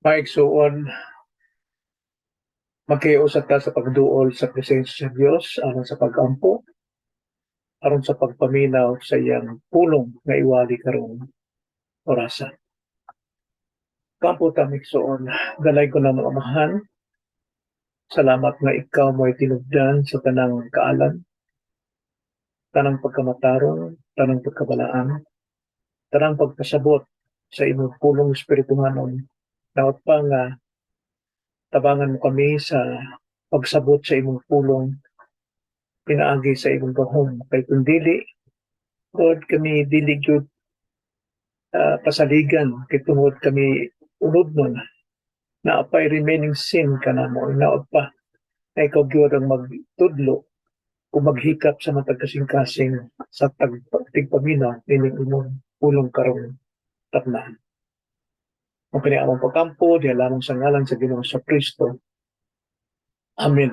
Maigsuon, magkahiusap ta sa pagduol sa presensya sa Dios aron sa pag-ampo, aron sa pagpaminaw sa iyang pulong nga iwali karong orasan. Kampo ta migsuon, galay ko na mga amahan, salamat nga ikaw mo'y tinubdan sa tanang kaalam, tanang pagkamatarong, tanang pagkabalaan, tanang pagpasabot sa imong pulong espirituhanon. Daot pa nga tabangan mo kami sa pagsabot sa imong pulong pinaagi sa imong gahom kay kun dili Lord kami dili gyud pasaligan kay tungod kami unod nun na apay remaining sin kanamo naot pa na ikaw gyud ang magtudlo o maghikap sa matag kasing-kasing sa tigpamina nining imong pulong karong tapnan. Ang kaniamang pagkampo diha lamang sa ngalan sa Ginoong sa Kristo. Amen.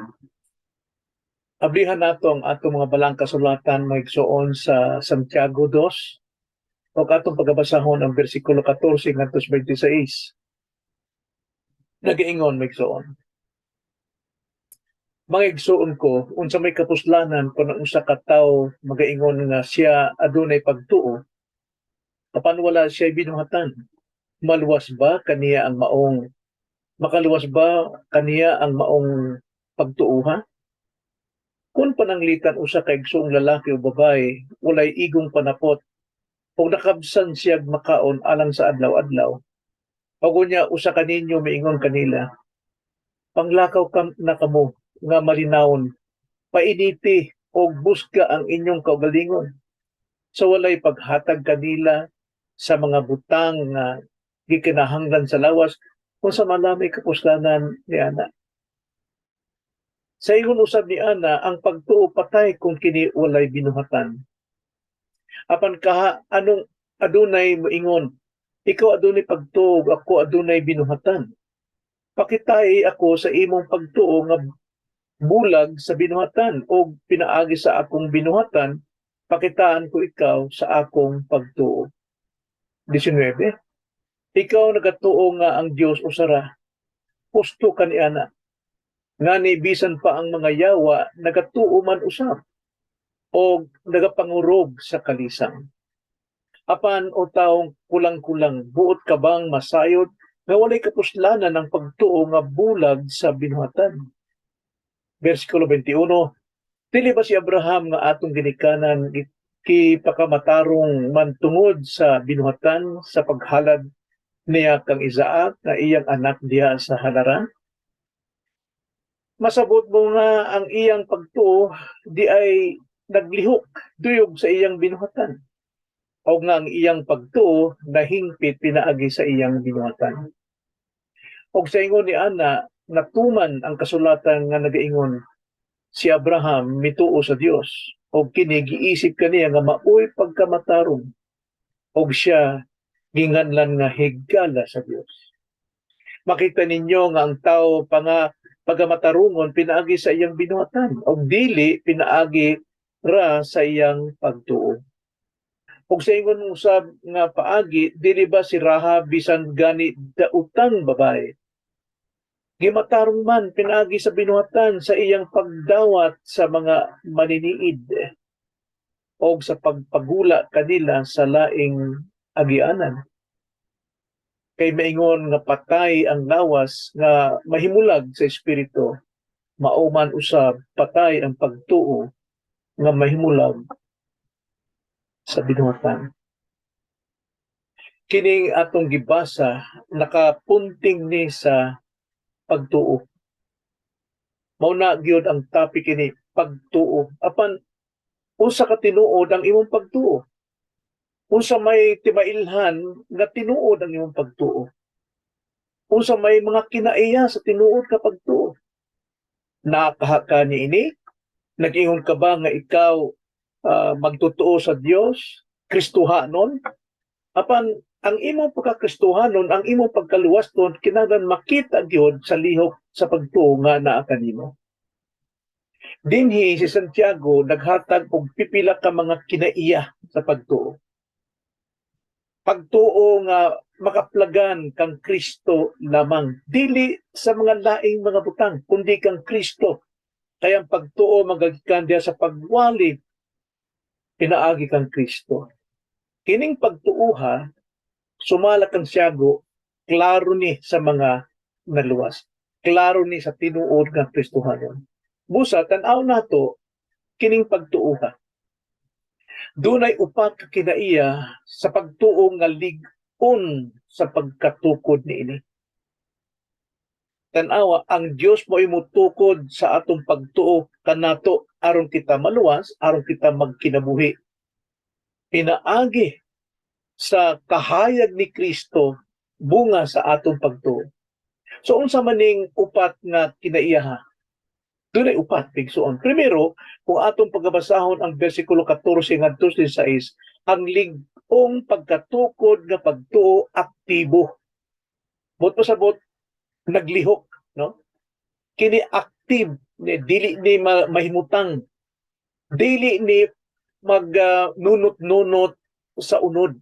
Ablihan nato ang atong mga balang kasulatan maigsuon sa Santiago 2 o atong pagabasahon ang bersikulo 14 ngadto 26. Nagaingon maigsuon. Mga igsuon ko, unsa may kapuslanan kung ang usa ka tawo magaingon nga siya adunay pagtuo, apan wala siya binuhatan. Maluwas ba kaniya ang maong makaluwas ba kaniya ang maong pagtuuha? Kung pananglitan usa ka igsuong lalaki o babae, walay igong panapot, o nakabsan siya makaon alang sa adlaw-adlaw, o niya usa kaninyo miingon kanila, panglakaw na kamo nga malinawon, painiti o busga ang inyong kaugalingon. So walay paghatag kanila sa mga butang nga gikinahanglan sa lawas kung sa malamay kapuslanan ni ana. Sa ingon usab ni ana ang pagtuo patay kung kini walay binuhatan. Apan kaha anong adunay moingon, ikaw adunay pagtuo, ako adunay binuhatan. Pakitay ako sa imong pagtuo nga bulag sa binuhatan o pinaagi sa akong binuhatan, pakitaan ko ikaw sa akong pagtuo. 19. Ikaw nagatuo nga ang Dios usara, pusto kaniana, nga ni bisan pa ang mga yawa nagatuo man usab o nagapangurog sa kalisang. Apan o taong kulang-kulang, buot ka bang masayod nga walay kapuslanan ng pagtuo nga bulag sa binuhatan? Versikulo 21, dili ba si Abraham nga atong ginikanan kipakamatarong man tungod sa binuhatan sa paghalad niya kang Isaac na iyang anak diha sa halaran? Masabot mo nga ang iyang pagtuo di ay naglihok duyog sa iyang binuhatan. O nga ang iyang pagtuo nahingpit pinaagi sa iyang binuhatan. O sa ingon ni Ana, natuman ang kasulatan nga nagaingon, si Abraham mituo sa Dios o kini giisip kaniya nga maoy pagkamatarong o siya ginganlan nga higala sa Dios. Makita ninyo nga ang tao pa nga pagamatarungon pinaagi sa iyang binuhatan o dili pinaagi ra sa iyang pagtuo. Ug sa ingon usab nga paagi, dili ba si Rahab bisan gani dautang babae? Gimatarong man pinaagi sa binuhatan sa iyang pagdawat sa mga maniniid o sa pagpagula kanila sa laing agianan. Kay maingon nga patay ang lawas nga mahimulag sa espiritu, mauman usab patay ang pagtuo nga mahimulag sa binuhatan. Kining atong gibasa nakapunting ni sa pagtuo. Mao na gyud ang topic ini, pagtuo. Apan unsa ka tinuod ang imong pagtuo? Unsa may timailhan nga tinuod ang imong pagtuo? Unsa may mga kinaiya sa tinuod ka pagtuo? Nakaha ka ni ini? Nag-ingon ka ba nga ikaw magtutuo sa Dios, Kristohanon? Apan ang imong pagkakristohanon, ang imong pagkaluwaston kinahanglan makita gyud sa lihok sa pagtuo nga naa kanimo. Dinhi si Santiago naghatag og pipila ka mga kinaiya sa pagtuo. pagtuo nga makaplagan kang Kristo lamang, dili sa mga laing mga butang kundi kang Kristo. Kaya ang pagtuo magagikan diya sa pagwali pinaagi kang Kristo. Kining pagtuuha sumala kang siyago, klaro ni sa mga naluwas, klaro ni sa tinuod nga Kristohanon. Busa tan-aw nato kining pagtuuha. Dunay upat ka kinaiya sa pagtuo nga lig-on sa pagkatukod niini. Tan-awa ang Dios mo imutukod sa atong pagtuo kanato aron kita maluwas, aron kita magkinabuhi. Pinaagi sa kahayag ni Kristo bunga sa atong pagtuo. So unsa maning upat nga kinaiyaha? Dunay upat pigsuon. Primero, kung atong pagbasahon ang bersikulo 14 ngadto 16, ang lig-ong pagkatukod nga pagtuo aktibo. Bot pasabot naglihok, no? Kini active ni dili ni mahimutang, dili ni nunot-nunot sa unod.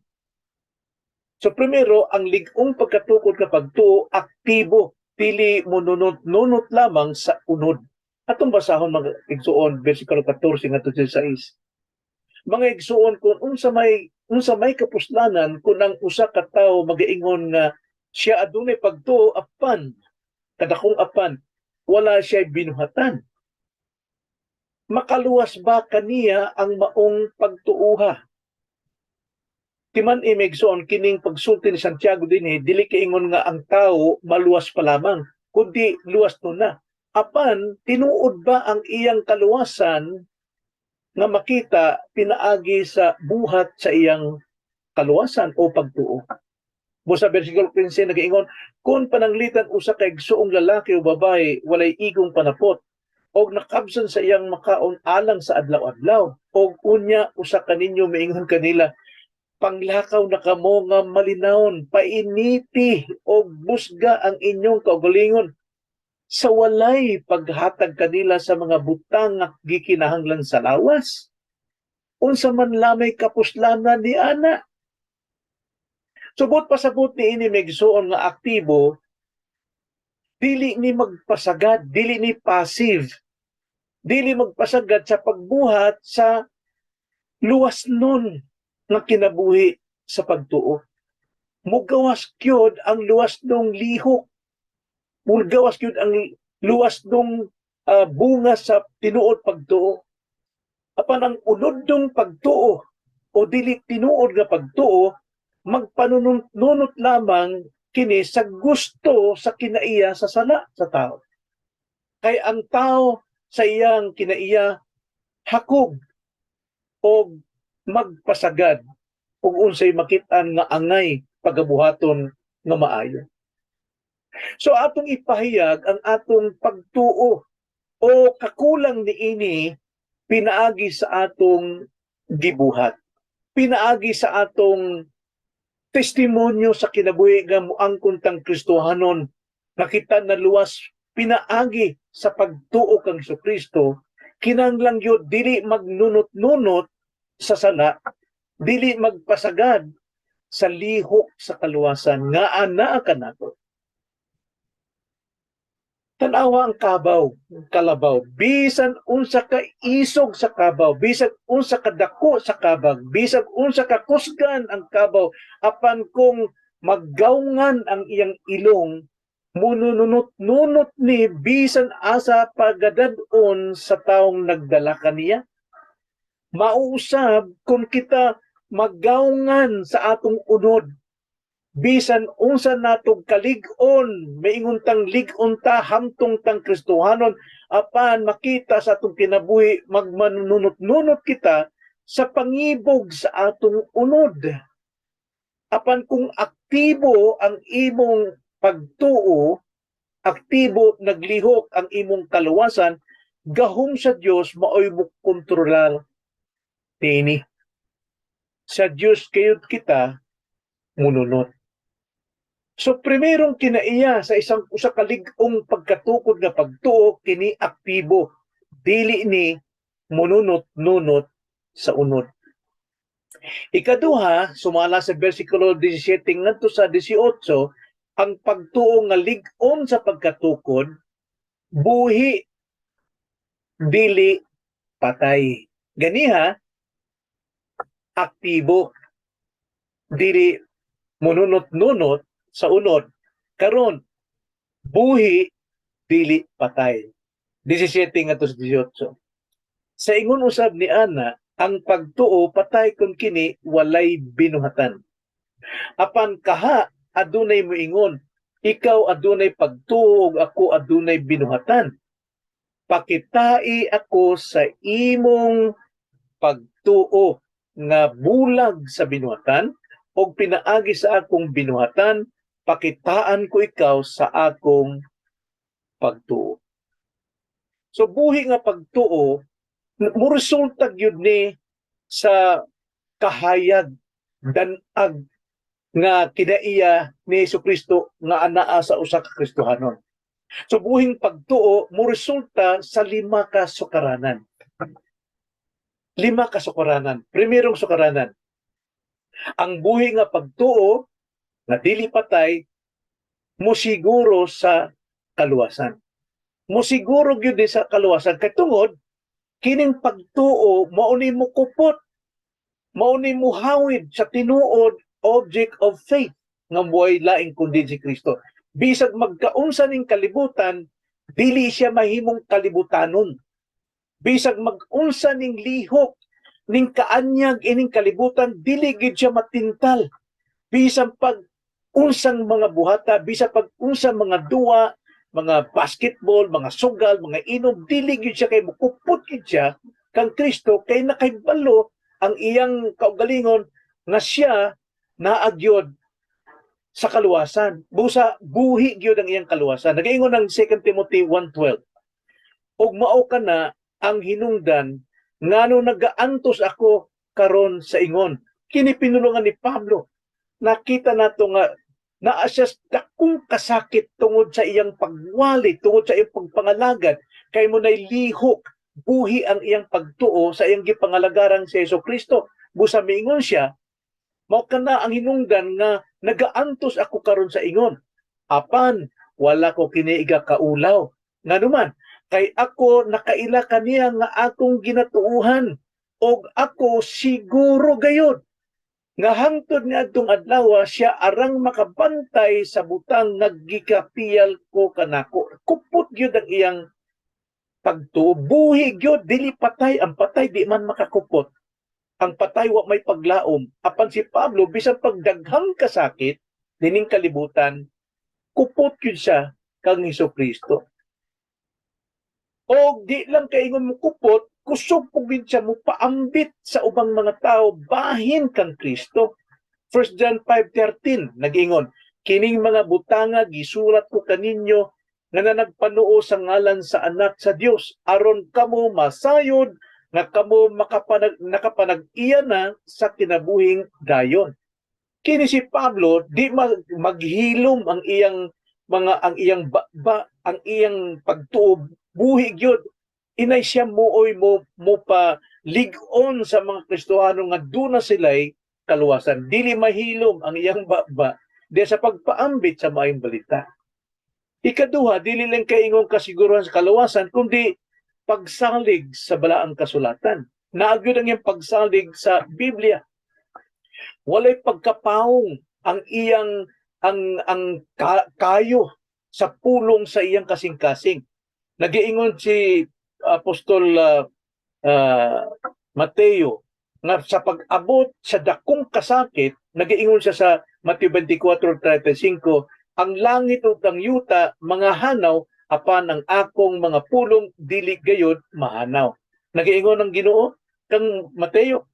So primero, ang lig-ong pagkatukod nga pagtuo aktibo, dili mo nunot-nunot lamang sa unod. Atong basahon mga igsuon bersikulo 14 ngadto 16. Mga igsuon kung unsa may kapuslanan kung ang usa ka tawo magaingon nga siya adunay pagtuo apan kadakong apan wala siya binuhatan. Makaluwas ba kaniya ang maong pagtuuha? Timan imigsoon kining pagsulti ni Santiago dinhi dili kaingon nga ang tawo maluwas pa lamang kundi luwas no na. Apan tinuod ba ang iyang kaluwasan nga makita pinaagi sa buhat sa iyang kaluwasan o pagtuo? Busa bersikulo 15 nagaingon, kung pananglitan usa ka igsuong lalaki o babae walay igong panapot og nakabsan sa iyang makaon alang sa adlaw-adlaw og unya usa kaninyo maingon kanila panglakaw na kamo nga malinawon painiti og busga ang inyong kaugalingon sa walay paghatag kanila sa mga butang nga gikinahanglan sa lawas. Unsa man lamay kapuslanan ni ana. Subot pasabot ni ini megsuon nga aktibo, dili ni magpasagad, dili ni passive, dili magpasagad sa pagbuhat sa luwas nun nga kinabuhi sa pagtuo. Mugawas kyud ang luwas nung lihok. Mugawas kyud ang luwas nung bunga sa tinuod pagtuo. Apan ang unod nung pagtuo o dili tinuod nga pagtuo magpanunot lamang kini sa gusto sa kinaiya sa sala sa tao. Kay ang tao sa iyang kinaiya hakog o magpasagad kung unsay makitaan nga angay pagabuhaton nga maayo. So atong ipahayag ang atong pagtuo o kakulang niini pinaagi sa atong gibuhat. Pinaagi sa atong testimonyo sa kinabuhi nga moangkon tang Kristohanon nakita na luwas pinaagi sa pagtuo kang Kristo kinahanglan gyud dili magnunot-nunot sa sala, dili magpasagad sa lihok sa kaluwasan nga anaa kanato. Tanawa ang kalabaw, bisan unsa ka isog sa kabaw, bisan unsa ka dako sa kabag, bisan unsa ka kusgan ang kabaw, apan kung maggawngan ang iyang ilong, munununot-nunot ni bisan asa pagadadon sa taong nagdala kaniya. Mauusab kung kita maggawngan sa atong unod, bisan unsa natog kalig-on maingon tang lig-on ta hamtong tang Kristohanon apan makita sa atong kinabuhi magmanunot-nunot kita sa pangibog sa atong unod. Apan kung aktibo ang imong pagtuo, aktibo naglihok ang imong kaluwasan, gahom sa Dios maoy mo kontrolar niini. Sa Dios kayud kita mununot. So primerong kinaiya sa usa ka lig-ong pagkatukod nga pagtuo kini aktibo, dili ni mununot-nunot sa unod. Ikaduha, sumala sa bersikulo 17 ngadto sa 18, ang pagtuo nga lig-on sa pagkatukod, buhi dili patay. Ganiha, aktibo, dili mununot-nunot sa unod. Karon, buhi dili patay. 17 ngadto sa 18. Sa ingon usab ni ana, ang pagtuo patay kun kini walay binuhatan. Apan kaha adunay moingon, ikaw adunay pagtuo ug ako adunay binuhatan. Pakitai ako sa imong pagtuo nga bulag sa binuhatan o pinaagi sa akong binuhatan, pakitaan ko ikaw sa akong pagtuo. So buhi nga pagtuo, moresulta gyud ni sa kahayag danag nga kinaiya ni Jesucristo nga anaa sa usa ka Kristohanon. So buhing pagtuo moresulta sa 5 ka sukaranan. 5 ka sukaranan. Primerong sukaranan, ang buhi nga pagtuo nga dili patay mosiguro sa kaluwasan. Mosiguro gyud sa kaluwasan kay tungod kining pagtuo mao ni mo kupot, mao ni mo hawid sa tinuod object of faith nga buhay laing kundi si Kristo. Bisag magkaunsa ning kalibutan, dili siya mahimong kalibutanon. Bisag mag-unsa ning lihok ning kaanyag ining kalibutan, dili gid siya matintal. Bisag pag unsang mga buhata, bisag pag unsang mga duwa, mga basketball, mga sugal, mga inom, dili gyud siya kay mukupot gid siya kang Kristo kay nakaibalo ang iyang kaugalingon nga siya naagyod sa kaluwasan. Busa buhi gyud ang iyang kaluwasan. Nagaingon ng 2 Timothy 1:12. Ug mao kana ang hinungdan ngano nagaantos ako karon sa ingon. Kini pinulungan ni Pablo. Nakita nato nga naa siya dakong kasakit tungod sa iyang pagwali, tungod sa iyang pagpangalagad, kay mo nay lihok, buhi ang iyang pagtuo sa iyang gipangalagaran si Jesucristo. Busa miingon siya, mao kana ang hinungdan nga nagaantos ako karon sa ingon. Apan wala ko kini kaulaw. Nganuman, kay ako nakaila kaniya nga akong ginatuuhan og ako siguro gayud nga hangtod ni adtong adlaw siya arang makabantay sa butang naggikapiyal ko kanako. Kupot gyud ang iyang pagtuo, buhi gyud dili patay. Ang patay di man makakupot, ang patay wa may paglaom. Apan si Pablo bisan pagdaghang kasakit dining kalibutan, kupot gyud siya kang Hesukristo. O di lang kaingon mo kupot, kusog pugid siya mo paambit sa ubang mga tao bahin kang Kristo. 1 John 5:13 nag-ingon, kining mga butanga gisulat ko kaninyo nga nagpanuo sa ngalan sa anak sa Dios aron kamo masayod nga kamo nakapanag-iya na sa kinabuhing dayon. Kini si Pablo di maghilom ang iyang ang iyang pagtuo, buhi gyud. Inay siya mooy mo pa lig-on sa mga Kristohano nga duna sila'y kaluwasan. Dili mahilom ang iyang di sa pagpaambit sa maayong balita. Ikaduha, dili lang kaingong kasiguruhan sa kaluwasan, kundi pagsalig sa balaang kasulatan. Naagyod ang iyang pagsalig sa Biblia. Walay pagkapaong ang iyang kayo sa pulong sa iyang kasing-kasing. Nagiingon si Apostol Mateo nga sa pag-abot sa dakong kasakit, nagiingon siya sa Mateo 24:35, ang langit ug ang yuta mga hanaw, apan ang akong mga pulong dili gayud mahanaw. Nagiingon ang Ginoo kang Mateo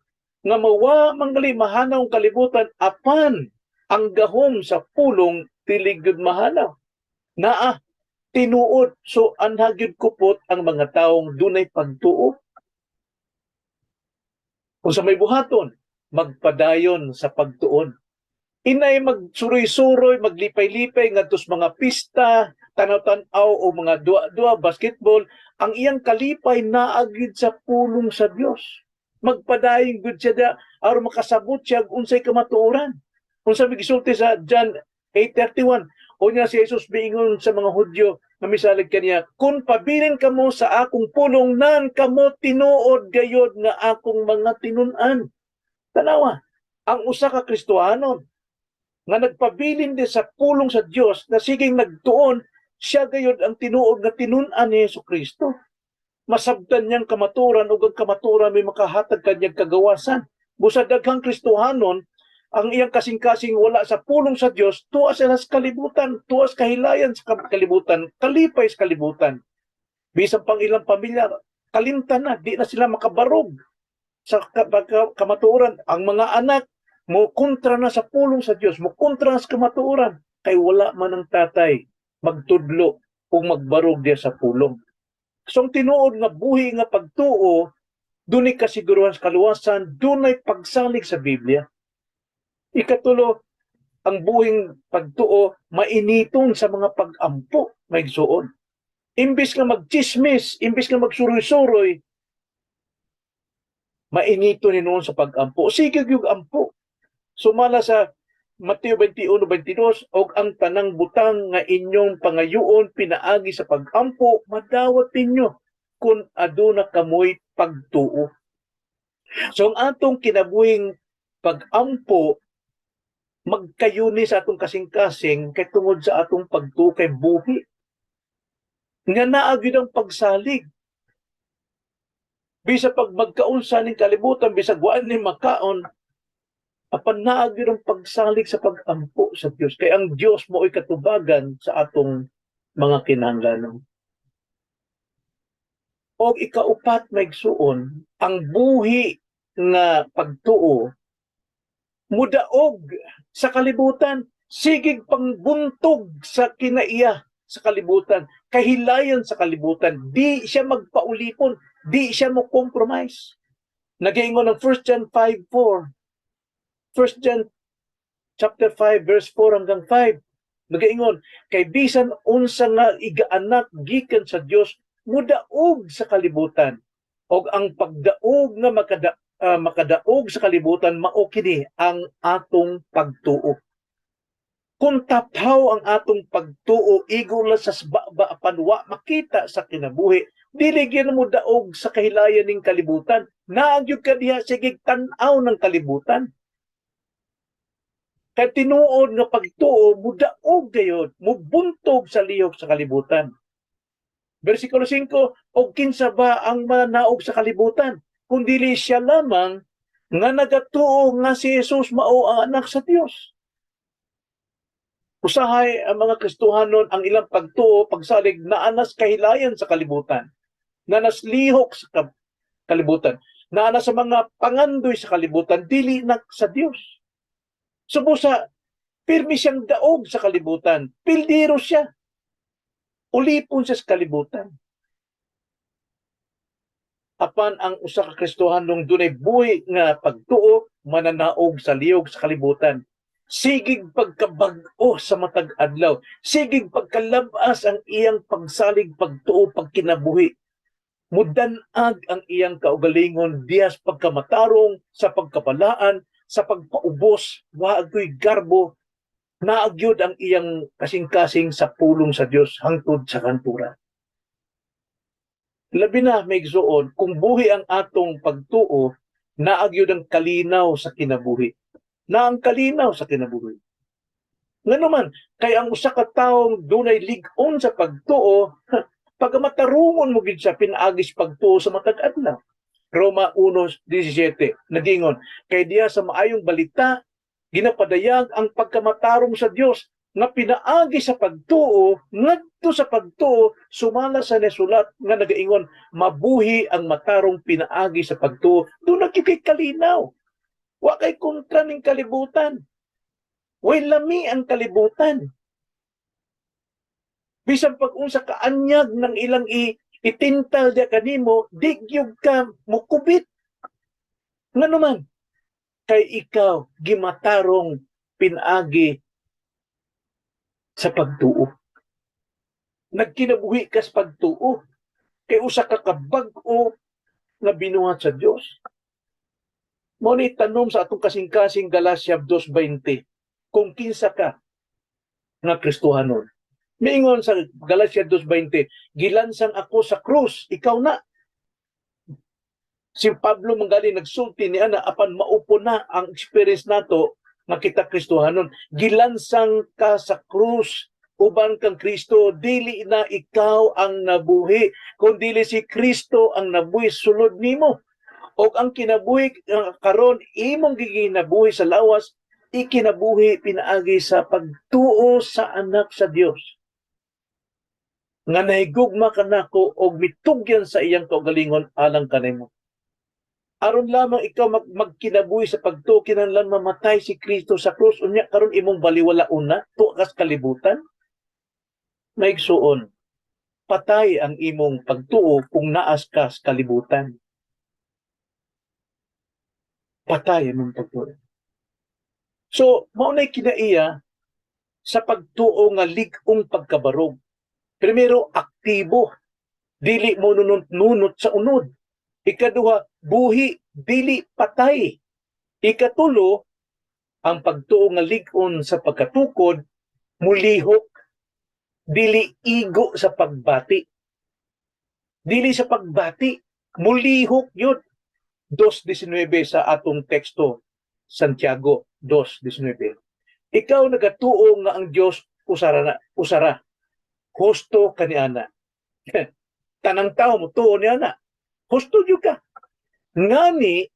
nga mawa manggali mahanaw ang kalibutan, apan ang gahom sa pulong dili gayud mahanaw. Naa tinuod, so anhagyud kupot ang mga taong dunay pagtuo. Kung sa may buhaton, magpadayon sa pagtuon. Inay magsuroy-suroy, maglipay-lipay ngadtos mga pista, tanaw-tanaw o mga dua-dua basketball, ang iyang kalipay naagid sa pulong sa Dios. magpadayon gud siya da aron makasabot siya unsay kamatuoran. Unsa migisulti sa John 8:31, unya si Jesus miingon sa mga Hudyo nga misalig kaniya, kung pabilin kamo sa akong pulong nan kamo tinuod gayod nga akong mga tinun-an. Tanawa, ang usa ka Kristohanon nga nagpabilin din sa pulong sa Dios na siging nagtuon, siya gayod ang tinuod nga tinun-an ni Jesucristo. Masabtan niyang kamaturan ug ang kamaturan may makahatag kanyang kagawasan. Busa daghang Kristohanon ang iyang kasing-kasing wala sa pulong sa Dios, tuwa sila sa kalibutan, tuwas kahilayan sa kalibutan, kalipay sa kalibutan. Bisan pang ilang pamilya, kalimtan na, di na sila makabarog sa kamaturan. Ang mga anak, mo kontra na sa pulong sa Dios, mo kontra na sa kamaturan, kay wala man ang tatay magtudlo o magbarog diya sa pulong. So ang tinuod nga buhi nga pagtuo, dunay kasiguruhan sa kaluwasan, dunay pagsalig sa Biblia. Ikatulo, ang buhing pagtuo mainiton sa mga pag-ampo, maigsuon. Imbis nga magchismis, imbis nga magsuroy-suroy, mainito ni noon sa pag-ampo. Sige yung ampo. Sumala sa Mateo 21:22, og ang tanang butang nga inyong pangayuon pinaagi sa pag-ampo, madawat ninyo kung aduna kamoy pagtuo. So ang atong kinabuhing pag-ampo, magkayuni sa atong kasing-kasing kay tungod sa atong pagtuo kay buhi. Nga naa gyud ang pagsalig. Bisa pag magkaunsa ning kalibutan, bisag waan ni makaon, apan naa gyud ang pagsalig sa pag-ampo sa Dios. Kay ang Dios mo'y katubagan sa atong mga kinahanglanon. O ikaupat maigsuon, ang buhi nga pagtuo mudaog sa kalibutan, sigig pangbuntog sa kinaiya sa kalibutan, kahilayan sa kalibutan, di siya magpaulipon, di siya mo compromise. Nag-iingon ng 1 John 5:4. 1 John chapter 5 verse 4 hanggang 5. Nag-iingon, kay bisan unsa nga igaanak gikan sa Dios, mudaog sa kalibutan. Og ang pagdaog nga makadaog sa kalibutan, mao kini ang atong pagtuo. Kung taphaw ang atong pagtuo, igula sa baba panwa makita sa kinabuhi, dili gyud mo daog sa kahilayan ning kalibutan. Naagyud ka diha sige tan-aw ng kalibutan. Kay tinuod nga pagtuo, mudaog gayud, mubuntog sa lihok sa kalibutan. Versikulo 5, og kinsa ba ang manaog sa kalibutan? Kung dili siya lamang nga nagatuo nga si Jesus mao ang anak sa Dios. Usahay ang mga Kristohanon ang ilang pagtuo, pagsalig, naanas kahilayan sa kalibutan, naanas lihok sa kalibutan, naanas sa mga pangandoy sa kalibutan, dili na sa Dios. Subusa, pirmi siyang daog sa kalibutan, pildiro siya, ulipon siya sa kalibutan. Apan ang usa ka Kristohanong dunay buhi nga pagtuo, mananaog sa lihok sa kalibutan. Sigig pagkabag-o sa matag adlaw, sigig pagkalabas ang iyang pagsalig, pagtuo, pagkinabuhi. Mudanag ang iyang kaugalingon diyas pagkamatarong, sa pagkabalaan, sa pagpaubos, waagoy garbo, naagyod ang iyang kasing-kasing sa pulong sa Dios hangtod sa kanturan. Labi na may igsuon, kung buhi ang atong pagtuo, naagyod ang kalinaw sa kinabuhi. Na ang kalinaw sa kinabuhi. Nga naman, kay ang usa ka taong dunay lig-on sa pagtuo, pagamatarungon mo gid sa pinaagis pagtuo sa matag adlaw. Roma 1:17 nagingon, kay diya sa maayong balita ginapadayag ang pagkamatarong sa Dios nga pinaagi sa pagtuo, ngadto sa pagtuo sumala sa nasulat nga nagaingon, mabuhi ang matarong pinaagi sa pagtuo. Doon nagkikay kalinaw. Wa kay kontra ning kalibutan. Way lami ang kalibutan. Bisan pag unsa ka anyag ng ilang itintal dia kanimo, di gyud ka mukubit. Nga naman, kay ikaw gimatarong pinagi sa pagtuo. Nagkinabuhi ka sa pagtuo. Kay usa ka kabag-o nga binuhat sa Dios. Mao ni tanom sa atong kasing-kasing Galacia 2:20 kung kinsa ka nga Kristohanon. Miingon sa Galacia 2:20, gilansang ako sa krus, ikaw na. Si Pablo manggali nagsulti niya na apan maupo na ang experience nato nga kita Kristohanon. Gilansang ka sa krus, uban kang Kristo, dili na ikaw ang nabuhi, kundi si Kristo ang nabuhi sulod nimo. O ang kinabuhi karon imong giginabuhi sa lawas, ikinabuhi pinaagi sa pagtuo sa anak sa Dios. Nga nahigugma kanako og mitugyan sa iyang kaugalingon alang kanimo. Aron lamang ikaw magkinabuhi sa pagtuo kinahanglan mamatay si Kristo sa krus unya karon imong baliwala una tuwa kas kalibutan. Maigsuon, patay ang imong pagtuo kung naas ka sa kalibutan. Patay ang imong pagtuo. So, maunay kinaiya sa pagtuo nga lig-ong pagkabarog. Primero, aktibo. Dili mo nunot sa unod. Ikaduha, buhi, dili patay. Ikatulo, ang pagtuo nga lig-on sa pagkatukod, mulihok, dili igo sa pagbati. Dili sa pagbati, mulihok yun. 2:19 sa atong teksto, Santiago 2:19. Ikaw nagatuo nga ang Dios usara. Husto kaniana. Tanang tao mo tuo niana. Husto jud ka. Ngani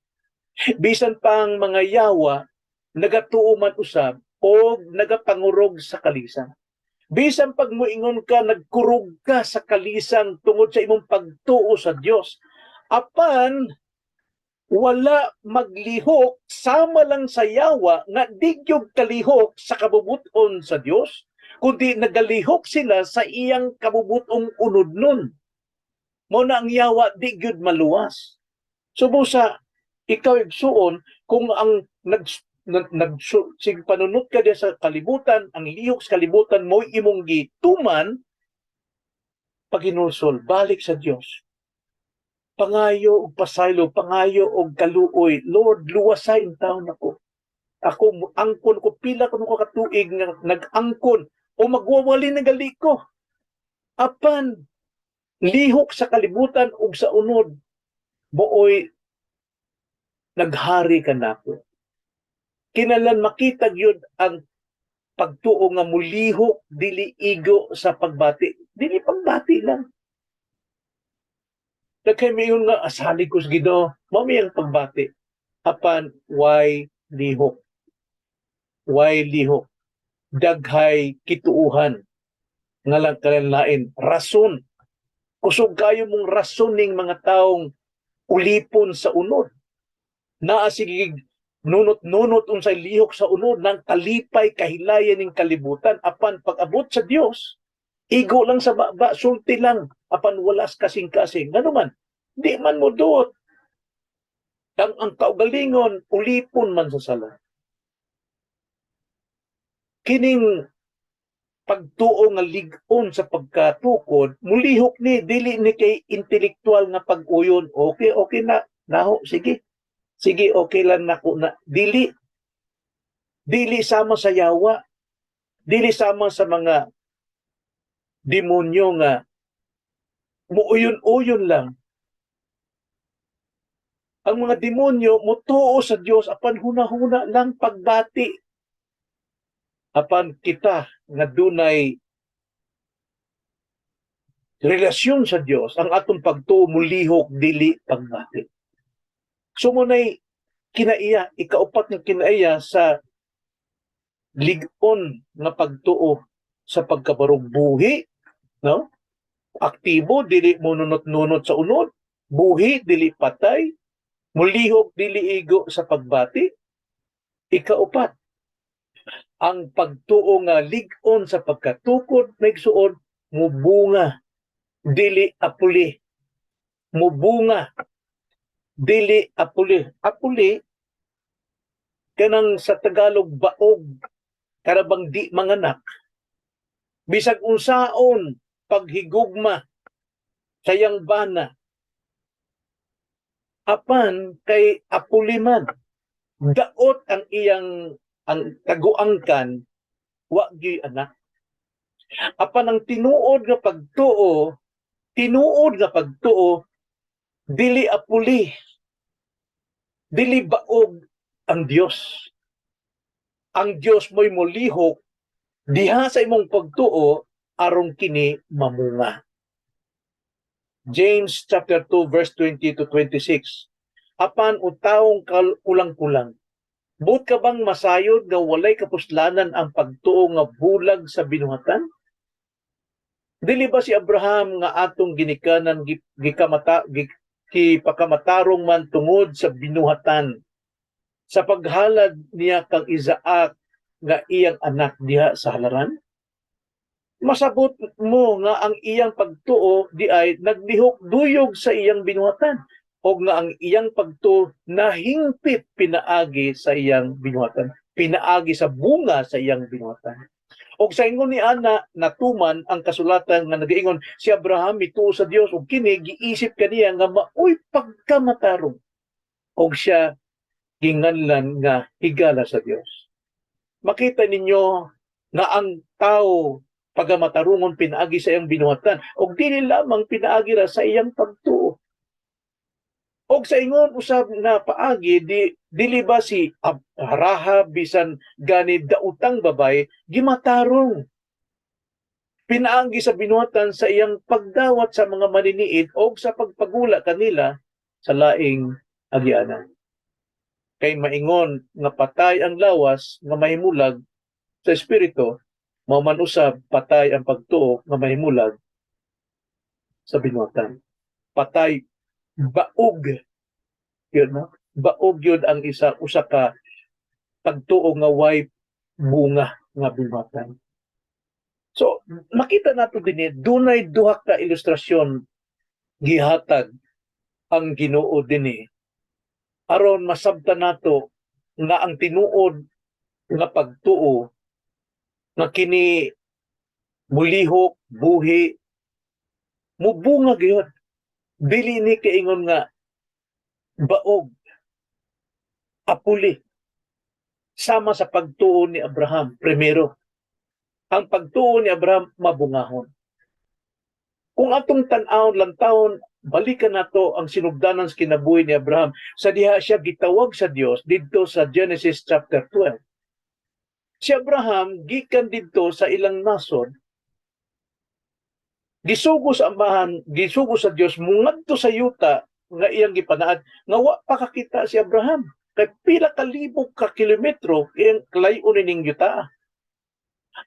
bisan pang mga yawa nagatuo man usab o nagapangurog sa kalisan. Bisan pag moingon ka nagkurog ka sa kalisan tungod sa imong pagtuo sa Dios. Apan wala maglihok sama lang sa yawa nga digyog kalihok sa kabubuton sa Dios, kundi nagalihok sila sa iyang kabubutong unod nun. Mao na ang yawa digyod maluwas. Subusa ikaw igsuon kung ang sig panunot ka diya sa kalibutan, ang lihok sa kalibutan mo imong gituman paginulsol balik sa Dios. Pangayo og pasaylo, pangayo og kaluoy. Lord, luwasay ang taon ako. Ako angkon ko pila ko katuig nga nag-angkon o magwawali na gali ko. Apan lihok sa kalibutan ug sa unod, buoy naghari ka nako. Kinahanglan makita gyud ang pagtuo nga mulihok dili igo sa pagbati. Dili pagbati lang. Daghay mayon nga asali ko sa Ginoo, mao ang pagbati. Apan why lihok? Why lihok? Daghay kituuhan nga lang kanalain rason. Kusog kayo mong rasoning mga taong ulipon sa unod. Naa sige nunot-nunot unsay lihok sa unod nang kalipay kahilayan ning kalibutan apan pag-abot sa Dios igo lang sa baba, sulti lang, apan walas kasing-kasing. Ngano man, di man mo duot. Ang kaugalingon, ulipon man sa sala. Kining pagtuo nga lig-on sa pagkatukod, mulihok ni, dili ni kay intelektual nga pag-uyon. Okay na, naho, sige. Sige, okay lang nako na. Dili sama sa yawa. Dili sama sa mga demonyo nga muuyon-uyon lang. Ang mga demonyo mutuo sa Dios apan huna-huna lang pagbati. Apan kita nga dunay relasyon sa Dios, ang atong pagtuo mulihok dili pagbati. So munay kinaiya, ikaupat nga kinaiya sa lig-on nga pagtuo sa pagkabarog buhi, no? Aktibo dili mo nunot-nunot sa unod, buhi dili patay, mulihok dili igo sa pagbati. Ikaupat, ang pagtuo nga lig-on sa pagkatukod maigsuon mubunga dili apuli. Mubunga dili apuli. Apuli kanang sa Tagalog baog, karabang di manganak. Bisag unsaon paghigugma sayang bana apan kay apuli man daot ang iyang ang kaguangkan, wa gyud anak. Apan ang tinuod nga pagtuo, dili apuli, dili baog ang Dios. Ang Dios mo'y molihok diha sa imong pagtuo aron kini mamunga. James chapter 2 verse 20 to 26. Apan utawong kulang-kulang. Buot ka bang masayod nga walay kapuslanan ang pagtuo nga bulag sa binuhatan? Dili ba si Abraham nga atong ginikanan gipakamatarong man tungod sa binuhatan sa paghalad niya kang Isaac nga iyang anak diha sa halaran? Masabot mo nga ang iyang pagtuo di ay naglihok duyog sa iyang binuhatan o nga ang iyang pagtuo nahingpit pinaagi sa iyang binuhatan, pinaagi sa bunga sa iyang binuhatan. Og sa ingon ni ana natuman ang kasulatan nga nagaingon si Abraham mituo sa Dios ug kini giisip kaniya nga maoy pagkamatarong og siya ginganlan nga higala sa Dios. Makita ninyo nga ang tao pagamatarungon pinaagi sa iyang binuhatan og dili lamang pinaagi ra sa iyang pagtuo. Og sa ingon usab na paagi dili ba si Rahab bisan gani dautang babay gimatarong pinaagi sa binuhatan sa iyang pagdawat sa mga maniniid o sa pagpagula kanila sa laing agianan. Kay maingon nga patay ang lawas nga mahimulag sa espiritu, mao man usab patay ang pagtuo nga mahimulag sa binuhatan. Patay baog yun, no? Baog yun ang usa ka pagtuo nga way bunga nga binuhatan. So, makita nato dinhi dunay duha ka ilustrasyon gihatag ang Ginoo dinhi aron masabtan nato nga ang tinuod nga pagtuo nga kini mulihok, buhi, mubunga gyud. Dili ni kaingon nga baog, apuli. Sama sa pagtuo ni Abraham, primero. Ang pagtuo ni Abraham mabungahon. Kung atong tan-awon lantawon, balikan nato ang sinugdanan sa kinabuhi ni Abraham sa diha siya gitawag sa Dios didto sa Genesis chapter 12. Si Abraham gikan didto sa ilang nasod, gisugo sa amahan, gisugo sa Dios mungadto sa yuta nga iyang gipanaad nga wa pa kakita si Abraham kay pila ka libo ka kilometro iyang kalayo ning yuta.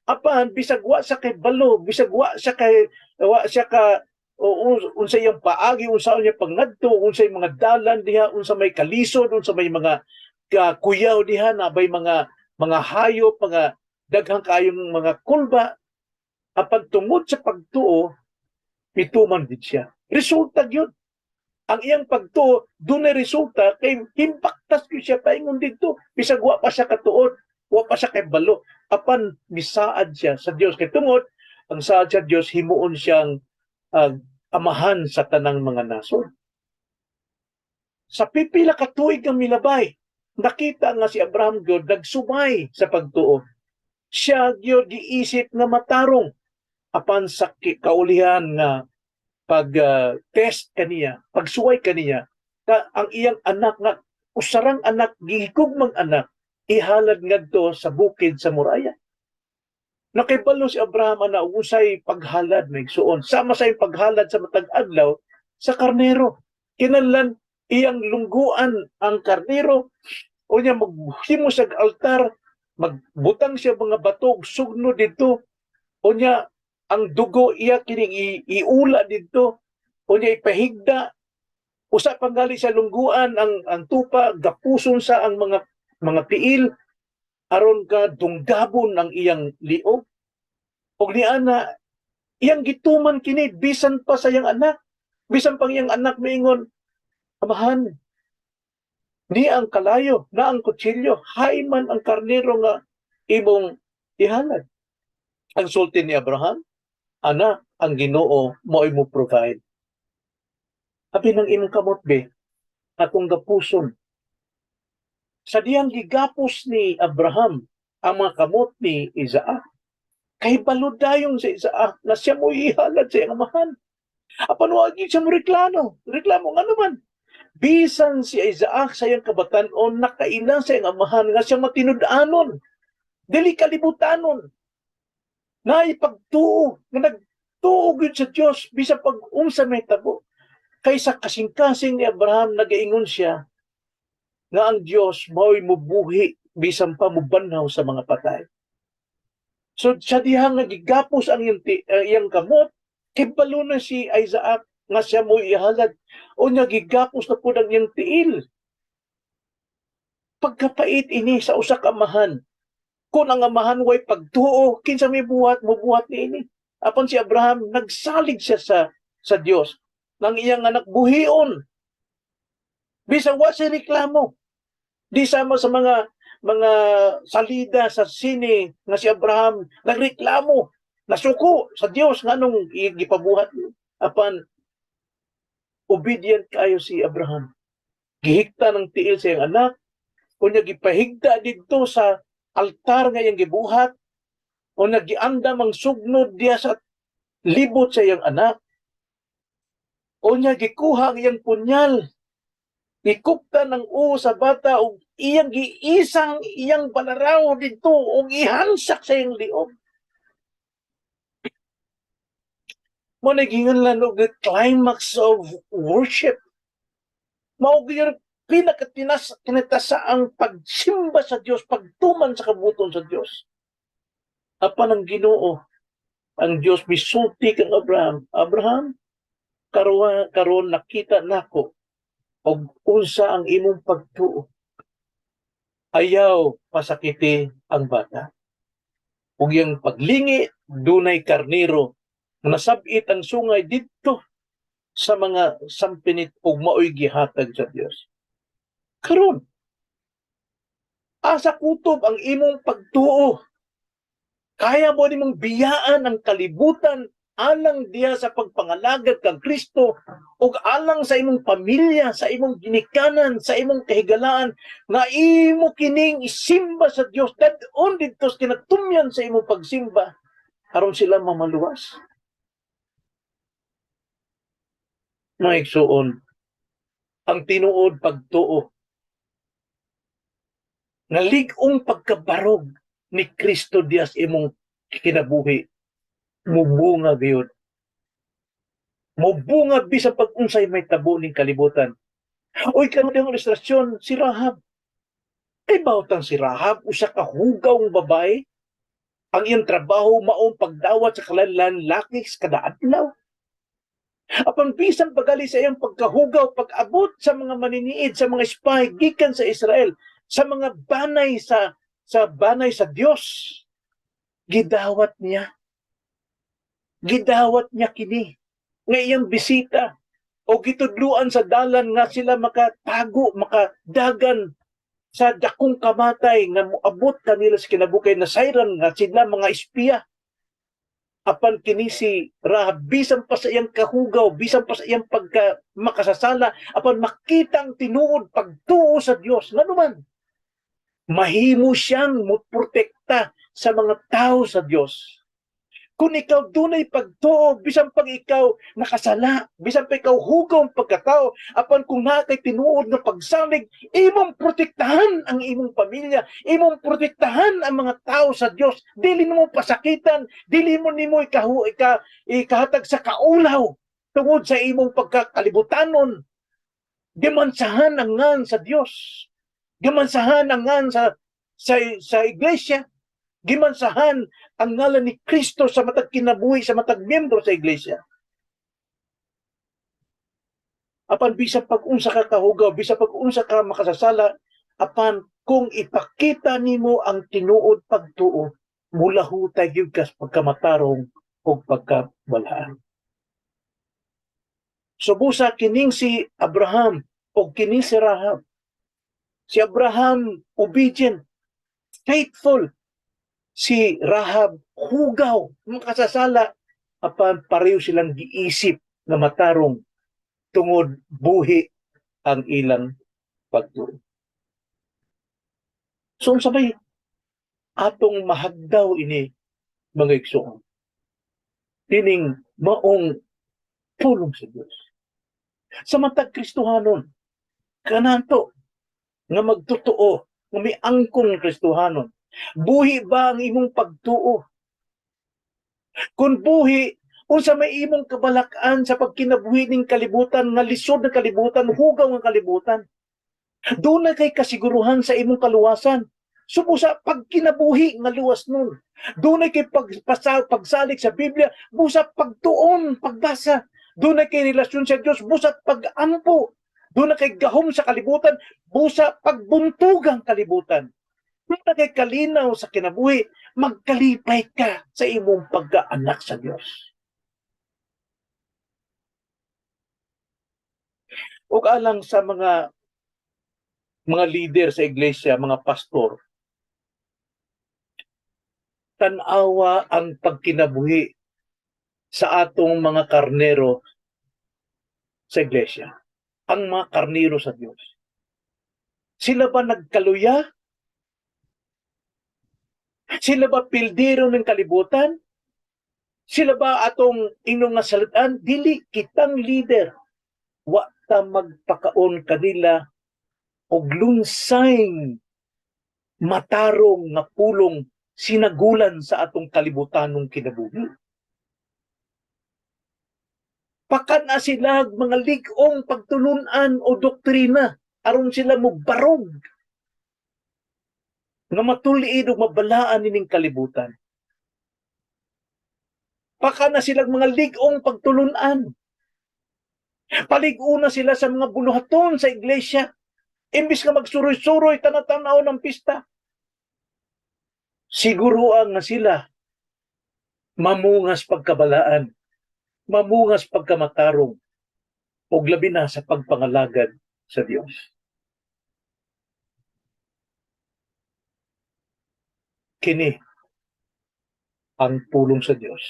Apan bisag wa sa kay balo, bisag wa sa kay wa siya ka unsa iyang paagi, unsa niya pangadto, unsa mga dalan diha, unsa may kalisod, unsa may mga kuyaw diha na bay mga hayop, mga daghang kayong mga kulba. Apan tungod sa pagtuo mituman gid siya. Resulta gyud. Ang iyang pagtuo dunay resulta kay impactas gyud siya paingon didto bisag wa pa siya katuod, wa pa siya kay balo. Apan misaad siya sa Dios kay tungod ang saad sa Dios himuon siyang amahan sa tanang mga nasod. Sa pipila ka tuig nga milabay, nakita nga si Abraham gyud nagsubay sa pagtuo. Siya gyud giisip nga matarong apan sa kaulihan nga pag-test kaniya, pagsuway kaniya, ang iyang anak nga usarang anak, gihigugmang anak, ihalad ngadto sa bukid sa Moraya. Nakibalo si Abraham na usay paghalad na igsuon. Sama sa iyang paghalad sa matag adlaw sa karnero. Kinahanglan iyang lungguan ang karnero o niya maghimo sa altar, magbutang siya mga bato, sugno dito, o niya ang dugo iya kining iula dito, o niya ipahigda, usa panggali sa lungguan ang tupa, gapuson sa ang mga tiil, aron ka dunggabon ang iyang liog. Og niana, iyang gituman kini, bisan pa sa iyang anak, bisan pang iyang anak maingon, amahan, ni ang kalayo, na ang kutsilyo, hayman ang karnero nga imong ihalad. Ang sulti ni Abraham, ana, ang Ginoo mo'y mo provide. Abi ng imong kamot be, akong gapuson sa diyang gigapos ni Abraham ang mga kamot ni Isaac, kay balod dayon sa Isaac na siya mo ihalad sa iyang amahan. Apan wag siya mo reklamo nga naman. Bisan si Isaac sa iyang kabatanon nakaila sa iyang amahan nga siya matinud-anon, dili kalibutanon, na ipagtuo, nga nagtuo gyud sa Dios bisan pag unsa may tabo. Kaysa kasing-kasing ni Abraham nagaingon siya nga ang Dios mao'y mubuhi bisan pa mubanhaw sa mga patay. So sa dihang nagigapos ang iyang kamot, kay balo na si Isaac nga siya mo ihalad o nagigapos na po ang iyang tiil. Pagkapait ini sa usa ka amahan, kung ang amahan way pagtuo, kinsa may mubuhat ni ini. Apan si Abraham nagsalig siya sa Dios nang iyang anak buhion. Bisan wa siya reklamo. Di sama sa mga salida sa sine nga si Abraham nagreklamo, nasuko sa Dios nganong gipabuhat. Apan obedient kayo si Abraham. Gihigta ng tiil sa iyang anak, kunya gipahigda didto sa altar nga iyang gibuhat, o nagiandam ang sugnod diya sa libot sa iyang anak, o niya gikuha ang iyang punyal, gikupta ng sa bata, o iyang giisang iyang balaraw dito, o ihansak sa iyang liog. Mo naginganlan og the climax of worship. Mao gyud pinakatasa ang pagsimba sa Dios, pagtuman sa kabuton sa Dios. Apan ang Ginoo, ang Dios misulti kang Abraham, Abraham, karon nakita nako og unsa ang imong pagtuo. Ayaw pasakiti ang bata. Ug yang paglingi dunay karnero, nasabit ang sungay didto sa mga sampinit ug maoy gihatag sa Dios. Karon, asa kutob ang imong pagtuo? Kaya mo nimong biyaan ang kalibutan alang diya sa pagpangalagad kang Kristo ug alang sa imong pamilya, sa imong ginikanan, sa imong kahigalaan nga imo kining isimba sa Dios dadon didto sa kinatumyan sa imong pagsimba aron sila mamaluwas. Mga igsuon, ang tinuod pagtuo nga lig-ong pagkabarog ni Kristo Dias imong kinabuhi, mubunga gyud. Mubunga bisan pag unsay may tabo ning kalibutan. Oy, karon ang ilustrasyon si Rahab. Ay bawtang si Rahab usa ka hugawng babae. Ang iyang trabaho maong pagdawat sa kalalan laki kada adlaw. Apan bisan pagali sa iyang pagkahugaw, pag-abot sa mga maniniid, sa mga spy gikan sa Israel, sa mga banay sa banay sa Dios, gidawat niya kini nga iyang bisita o gitudluan sa dalan nga sila makatago, makadagan sa dakong kamatay nga moabot kanila sa kinabukay na sayran nga sila mga espiya. Apan kini si Rahab, bisan pa sa iyang kahugaw, bisan pa sa iyang makasasala, apan makitang tinuod pagtuo sa Dios, nga naman mahimo siyang moprotekta sa mga tao sa Dios. Kung ikaw dunay pagtuo, bisan pag ikaw nakasala, bisan pa ikaw hugaw pagkatao, apan kung nakay tinuod na pagsalig, imong protektahan ang imong pamilya, imong protektahan ang mga tao sa Dios. Dili mo pasakitan, dili mo nimo ikahatag sa kaulaw tungod sa imong pagkakalibutanon. Gimansahan ang ngan sa Dios. Gimansahan ang ngan sa iglesia. Gimansahan ang ngalan ni Kristo sa matag kinabuhi, sa matag miyembro sa iglesia. Apan bisa pag-unsa ka kahugaw, bisa pag-unsa ka makasasala, apan kung ipakita nimo ang tinuod pagtuo, mulahutay gyud ka pagkamatarong o pagkawalaan. So busa kining si Abraham o kining si Rahab. Si Abraham obedient, faithful. Si Rahab hugaw, makasasala, apan pareho silang giisip na matarong tungod buhi ang ilang pagtuo. So sabay atong mahagdaw ini mga igsoon. Dining maong pulong sa Dios. Sa matag Kristohanon, kananto nga magtotoo nga may angkon Kristohanon. Buhi ba ang imong pagtuo? Kung buhi, unsa may imong kabalakan sa pagkinabuhi ning kalibutan nga lisod na kalibutan, hugaw nga kalibutan. Doon na kay kasiguruhan sa imong kaluwasan. Subo sa pagkinabuhi nga luwas nun. Doon na kay pagsalik sa Biblia, busa pagtuon, pagbasa. Doon na kay relasyon sa Diyos, busa pag-ampo. Doon na kay gahom sa kalibutan, busa pagbuntugang kalibutan. Doon na kay kalinaw sa kinabuhi, magkalipay ka sa imong pagkaanak sa Diyos. Ug alang sa mga leader sa iglesia, mga pastor, tanawa ang pagkinabuhi sa atong mga karnero sa iglesia. Ang mga karnero sa Diyos. Sila ba nagkaluya? Sila ba pildero ng kalibutan? Sila ba atong inong nga salitan? Dili kitang leader. Wa ta magpakaon kanila og lunsay matarong nga pulong sinagulan sa atong kalibutanong kinabuhi. Pakan na sila mga ligong pagtulunan o doktrina aron sila mo barog nga matuliid o mabalaan nining kalibutan. Pakan na sila mga ligong pagtulunan. Palig-una sila sa mga buluhaton sa iglesia. Imbis nga magsuroy-suroy tanatanaw ng pista. Siguruan na sila mamungas pagkabalaan, mamungas pagkamatarong, o labi na sa pagpangalagad sa Diyos. Kini ang pulong sa Diyos.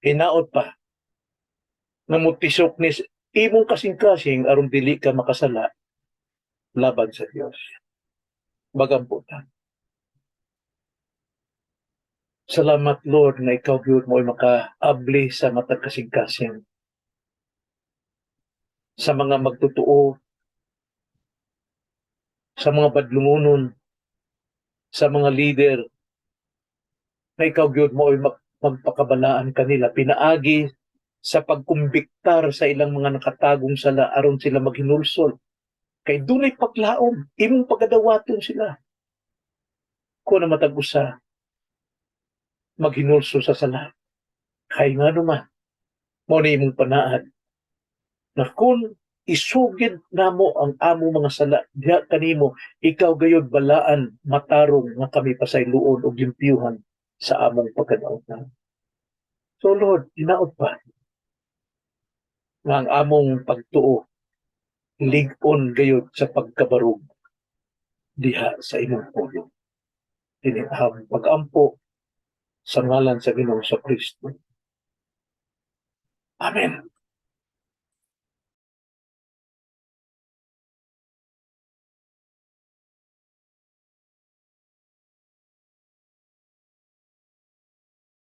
Hinaot pa nga mutisok ni imong kasing-kasing aron dili ka makasala laban sa Diyos. Bagamputan. Salamat Lord na ikaw gyud mo makaabli sa matag kasing-kasing sa mga magtutuo, sa mga badlungonon, sa mga leader na ikaw gyud mo magpakabalaan kanila pinaagi sa pagkumbiktar sa ilang mga nakatagong sala aron sila maghinulsol kay dunay paglaom imong pagadawaton sila kung na matag-usa maghinulsol sa sala kay nga naman mo na imong panaad na kung isugid namo ang amo mga sala diha kanimo ikaw gayud balaan matarong nga kami pasayloon og limpyuhan sa among pagkadaotan. So Lord, hinaot pa nga ang among pagtuo lig-on gayud sa pagkabarog diha sa imong pulong. Dili ang pag-ampo sa ngalan sa Ginoong Kristo. Amen.